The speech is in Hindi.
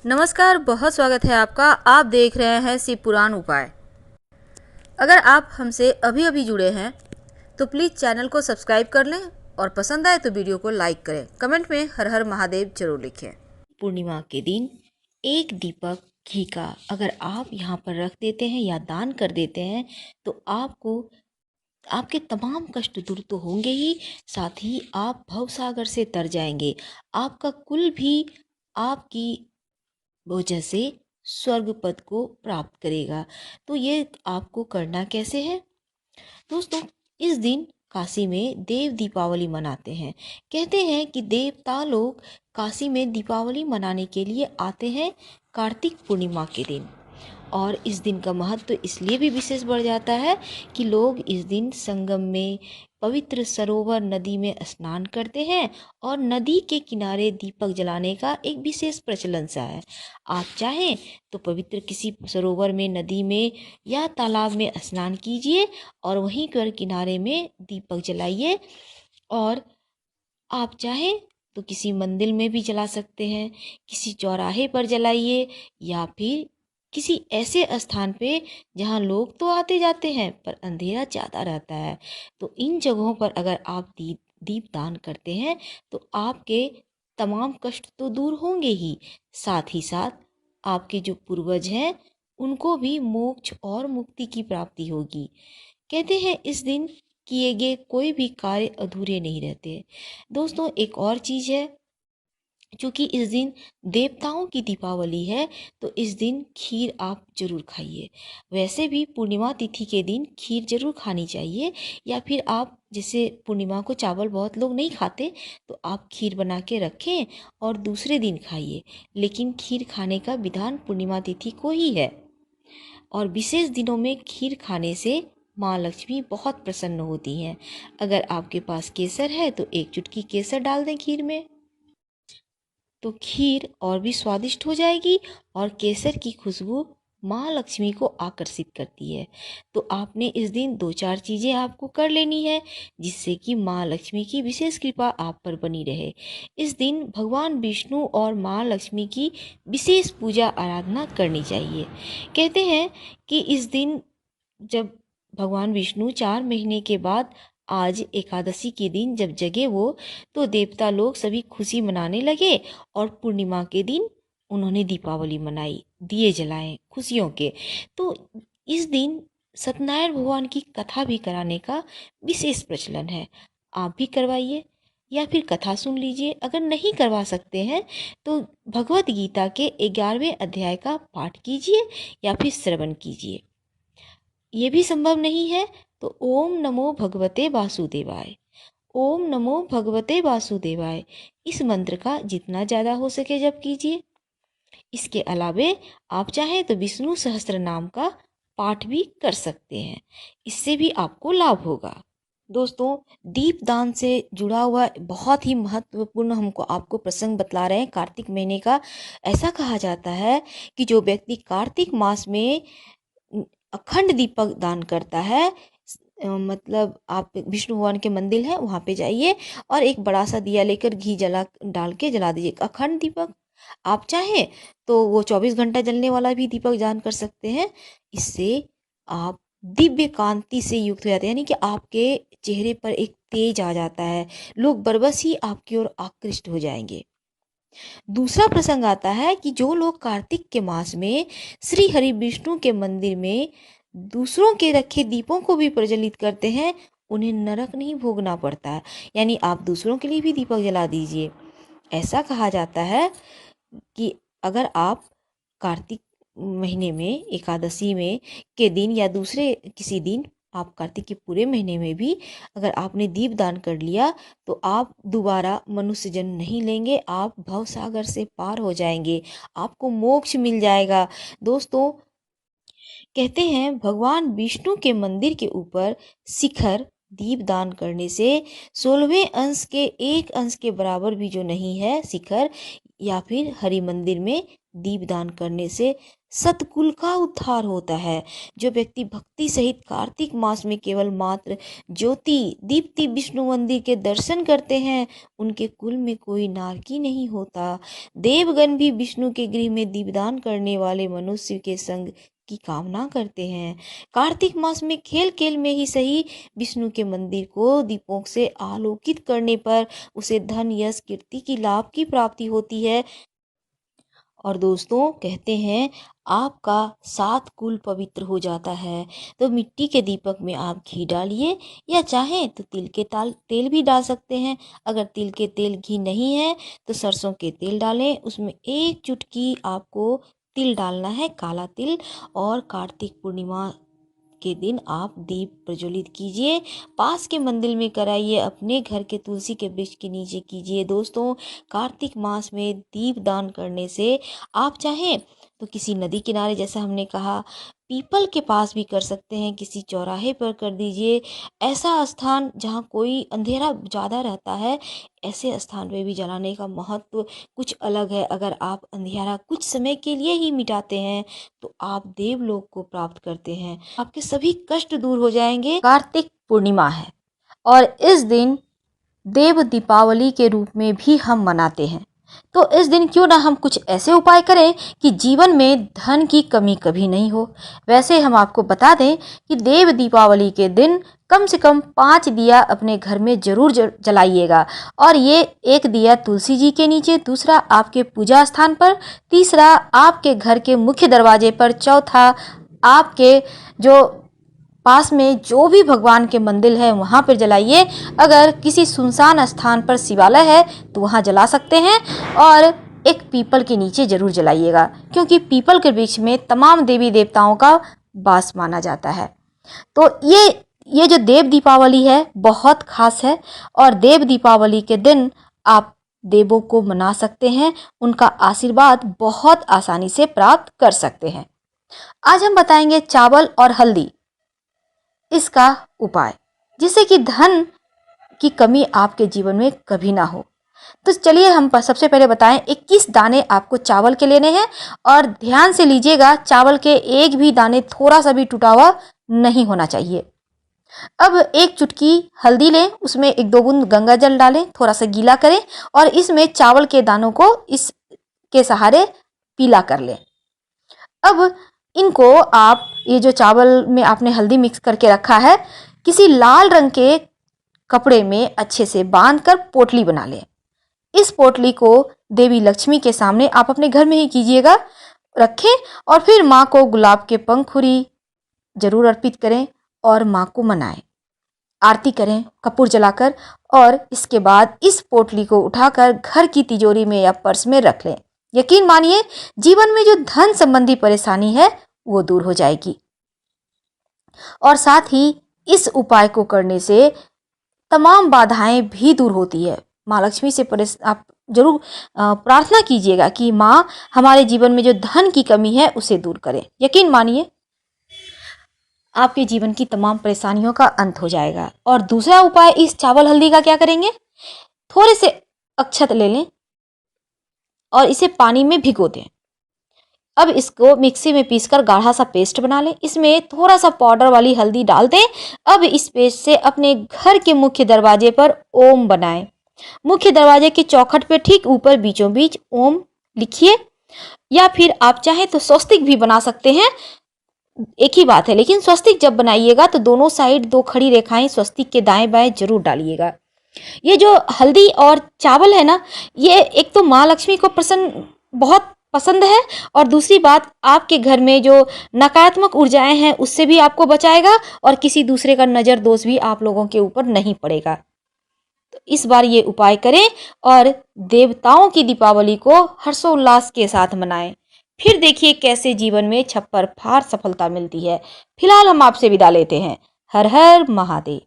नमस्कार, बहुत स्वागत है आपका। आप देख रहे हैं शिव पुराण उपाय। अगर आप हमसे अभी अभी जुड़े हैं तो प्लीज़ चैनल को सब्सक्राइब कर लें और पसंद आए तो वीडियो को लाइक करें। कमेंट में हर हर महादेव जरूर लिखें। पूर्णिमा के दिन एक दीपक घी का अगर आप यहाँ पर रख देते हैं या दान कर देते हैं तो आपको आपके तमाम कष्ट दूर तो होंगे ही, साथ ही आप भवसागर से तर जाएंगे। आपका कुल भी आपकी वजह से स्वर्ग पद को प्राप्त करेगा। तो ये आपको करना कैसे है दोस्तों? इस दिन काशी में देव दीपावली मनाते हैं। कहते हैं कि देवता लोग काशी में दीपावली मनाने के लिए आते हैं कार्तिक पूर्णिमा के दिन। और इस दिन का महत्व इसलिए भी विशेष बढ़ जाता है कि लोग इस दिन संगम में पवित्र सरोवर नदी में स्नान करते हैं और नदी के किनारे दीपक जलाने का एक विशेष प्रचलन सा है। आप चाहें तो पवित्र किसी सरोवर में, नदी में या तालाब में स्नान कीजिए और वहीं पर किनारे में दीपक जलाइए। और आप चाहें तो किसी मंदिर में भी जला सकते हैं, किसी चौराहे पर जलाइए या फिर किसी ऐसे स्थान पे जहाँ लोग तो आते जाते हैं पर अंधेरा ज़्यादा रहता है। तो इन जगहों पर अगर आप दीप दान करते हैं तो आपके तमाम कष्ट तो दूर होंगे ही, साथ ही साथ आपके जो पूर्वज हैं उनको भी मोक्ष और मुक्ति की प्राप्ति होगी। कहते हैं इस दिन किए गए कोई भी कार्य अधूरे नहीं रहते। दोस्तों, एक और चीज़ है, क्योंकि इस दिन देवताओं की दीपावली है तो इस दिन खीर आप जरूर खाइए। वैसे भी पूर्णिमा तिथि के दिन खीर जरूर खानी चाहिए, या फिर आप जैसे पूर्णिमा को चावल बहुत लोग नहीं खाते तो आप खीर बना के रखें और दूसरे दिन खाइए। लेकिन खीर खाने का विधान पूर्णिमा तिथि को ही है। और विशेष दिनों में खीर खाने से माँ लक्ष्मी बहुत प्रसन्न होती हैं। अगर आपके पास केसर है तो एक चुटकी केसर डाल दें खीर में, तो खीर और भी स्वादिष्ट हो जाएगी और केसर की खुशबू माँ लक्ष्मी को आकर्षित करती है। तो आपने इस दिन दो चार चीज़ें आपको कर लेनी है जिससे कि माँ लक्ष्मी की विशेष कृपा आप पर बनी रहे। इस दिन भगवान विष्णु और माँ लक्ष्मी की विशेष पूजा आराधना करनी चाहिए। कहते हैं कि इस दिन जब भगवान विष्णु 4 महीने के बाद आज एकादशी के दिन जब जगे वो, तो देवता लोग सभी खुशी मनाने लगे और पूर्णिमा के दिन उन्होंने दीपावली मनाई, दिए जलाए खुशियों के। तो इस दिन सत्यनारायण भगवान की कथा भी कराने का विशेष प्रचलन है। आप भी करवाइए या फिर कथा सुन लीजिए। अगर नहीं करवा सकते हैं तो भगवत गीता के 11वें अध्याय का पाठ कीजिए या फिर श्रवण कीजिए। ये भी संभव नहीं है तो ओम नमो भगवते वासुदेवाय, ओम नमो भगवते वासुदेवाय, इस मंत्र का जितना ज़्यादा हो सके जप कीजिए। इसके अलावे आप चाहें तो विष्णु सहस्त्र नाम का पाठ भी कर सकते हैं, इससे भी आपको लाभ होगा। दोस्तों, दीप दान से जुड़ा हुआ बहुत ही महत्वपूर्ण हमको आपको प्रसंग बतला रहे हैं कार्तिक महीने का। ऐसा कहा जाता है कि जो व्यक्ति कार्तिक मास में अखंड दीपक दान करता है, मतलब आप विष्णु भगवान के मंदिर है वहाँ पे जाइए और एक बड़ा सा दिया लेकर घी जला डाल के जला दीजिए अखंड दीपक। आप चाहें तो वो 24 घंटा जलने वाला भी दीपक दान कर सकते हैं। इससे आप दिव्य कांति से युक्त हो जाते हैं, यानी कि आपके चेहरे पर एक तेज आ जाता है, लोग बरबस ही आपकी ओर आकृष्ट हो जाएंगे। दूसरा प्रसंग आता है कि जो लोग कार्तिक के मास में श्री हरि विष्णु के मंदिर में दूसरों के रखे दीपों को भी प्रज्वलित करते हैं, उन्हें नरक नहीं भोगना पड़ता है। यानी आप दूसरों के लिए भी दीपक जला दीजिए। ऐसा कहा जाता है कि अगर आप कार्तिक महीने में एकादशी में के दिन या दूसरे किसी दिन, आप कार्तिक के पूरे महीने में भी अगर आपने दीप दान कर लिया तो आप दोबारा मनुष्य जन्म नहीं लेंगे, आप भव सागर से पार हो जाएंगे, आपको मोक्ष मिल जाएगा। दोस्तों, कहते हैं भगवान विष्णु के मंदिर के ऊपर शिखर दीप दान करने से 16वें अंश के एक अंश के बराबर भी जो नहीं है शिखर, या फिर हरि मंदिर में दीपदान करने से सतकुल का उद्धार होता है। जो व्यक्ति भक्ति सहित कार्तिक मास में केवल मात्र ज्योति दीप्ति विष्णु मंदिर के दर्शन करते हैं, उनके कुल में कोई नारकी नहीं होता। देवगण भी विष्णु के गृह में दीपदान करने वाले मनुष्य के संग की कामना करते हैं। कार्तिक मास में खेल खेल में ही सही विष्णु के मंदिर को दीपों से आलोकित करने पर उसे धन यश कीर्ति की लाभ की प्राप्ति होती है। और दोस्तों कहते हैं आपका 7 कुल पवित्र हो जाता है। तो मिट्टी के दीपक में आप घी डालिए या चाहें तो तिल के तेल भी डाल सकते हैं। अगर तिल के तेल घी नहीं है तो सरसों के तेल डालें, उसमें 1 चुटकी आपको तिल डालना है, काला तिल। और कार्तिक पूर्णिमा के दिन आप दीप प्रज्वलित कीजिए, पास के मंदिर में कराइए, अपने घर के तुलसी के वृक्ष के नीचे कीजिए। दोस्तों कार्तिक मास में दीप दान करने से आप चाहें तो किसी नदी किनारे, जैसा हमने कहा, पीपल के पास भी कर सकते हैं, किसी चौराहे पर कर दीजिए। ऐसा स्थान जहाँ कोई अंधेरा ज़्यादा रहता है, ऐसे स्थान पे भी जलाने का महत्व कुछ अलग है। अगर आप अंधेरा कुछ समय के लिए ही मिटाते हैं तो आप देवलोक को प्राप्त करते हैं, आपके सभी कष्ट दूर हो जाएंगे। कार्तिक पूर्णिमा है और इस दिन देव दीपावली के रूप में भी हम मनाते हैं। तो इस दिन क्यों ना हम कुछ ऐसे उपाय करें कि जीवन में धन की कमी कभी नहीं हो। वैसे हम आपको बता दें कि देव दीपावली के दिन कम से कम 5 दिया अपने घर में जरूर जलाइएगा। और ये 1 दिया तुलसी जी के नीचे, दूसरा आपके पूजा स्थान पर, तीसरा आपके घर के मुख्य दरवाजे पर, चौथा आपके जो पास में जो भी भगवान के मंदिर है वहाँ पर जलाइए। अगर किसी सुनसान स्थान पर शिवालय है तो वहाँ जला सकते हैं। और एक पीपल के नीचे जरूर जलाइएगा, क्योंकि पीपल के वृक्ष में तमाम देवी देवताओं का वास माना जाता है। तो ये जो देव दीपावली है बहुत खास है और देव दीपावली के दिन आप देवों को मना सकते हैं, उनका आशीर्वाद बहुत आसानी से प्राप्त कर सकते हैं। आज हम बताएंगे चावल और हल्दी इसका उपाय, जिससे कि धन की कमी आपके जीवन में कभी ना हो। तो चलिए हम सबसे पहले बताएं 21 दाने आपको चावल के लेने हैं। और ध्यान से लीजिएगा, चावल के एक भी दाने थोड़ा सा भी टूटा हुआ नहीं होना चाहिए। अब 1 चुटकी हल्दी लें, उसमें 1-2 बूंद गंगा जल डालें, थोड़ा सा गीला करें और इसमें चावल के दानों को इसके सहारे पीला कर लें। अब इनको आप, ये जो चावल में आपने हल्दी मिक्स करके रखा है, किसी लाल रंग के कपड़े में अच्छे से बांधकर पोटली बना लें। इस पोटली को देवी लक्ष्मी के सामने आप अपने घर में ही कीजिएगा, रखें और फिर माँ को गुलाब के पंखुड़ी जरूर अर्पित करें और माँ को मनाएं, आरती करें कपूर जलाकर। और इसके बाद इस पोटली को उठाकर घर की तिजोरी में या पर्स में रख लें। यकीन मानिए जीवन में जो धन संबंधी परेशानी है वो दूर हो जाएगी। और साथ ही इस उपाय को करने से तमाम बाधाएं भी दूर होती है। माँ लक्ष्मी से आप जरूर प्रार्थना कीजिएगा कि माँ हमारे जीवन में जो धन की कमी है उसे दूर करें। यकीन मानिए आपके जीवन की तमाम परेशानियों का अंत हो जाएगा। और दूसरा उपाय इस चावल हल्दी का क्या करेंगे, थोड़े से अक्षत ले लें और इसे पानी में भिगो दें। अब इसको मिक्सी में पीसकर गाढ़ा सा पेस्ट बना लें, इसमें थोड़ा सा पाउडर वाली हल्दी डाल दें। अब इस पेस्ट से अपने घर के मुख्य दरवाजे पर ओम बनाएं। मुख्य दरवाजे की चौखट पे ठीक ऊपर बीचों बीच ओम लिखिए, या फिर आप चाहें तो स्वस्तिक भी बना सकते हैं, एक ही बात है। लेकिन स्वस्तिक जब बनाइएगा तो दोनों साइड 2 खड़ी रेखाएं स्वस्तिक के दाएं बाएं जरूर डालिएगा। ये जो हल्दी और चावल है ना, ये एक तो माँ लक्ष्मी को बहुत पसंद है, और दूसरी बात आपके घर में जो नकारात्मक ऊर्जाएं हैं उससे भी आपको बचाएगा और किसी दूसरे का नजर दोष भी आप लोगों के ऊपर नहीं पड़ेगा। तो इस बार ये उपाय करें और देवताओं की दीपावली को हर्षोल्लास के साथ मनाएं। फिर देखिए कैसे जीवन में छप्पर फाड़ सफलता मिलती है। फिलहाल हम आपसे विदा लेते हैं। हर हर महादेव।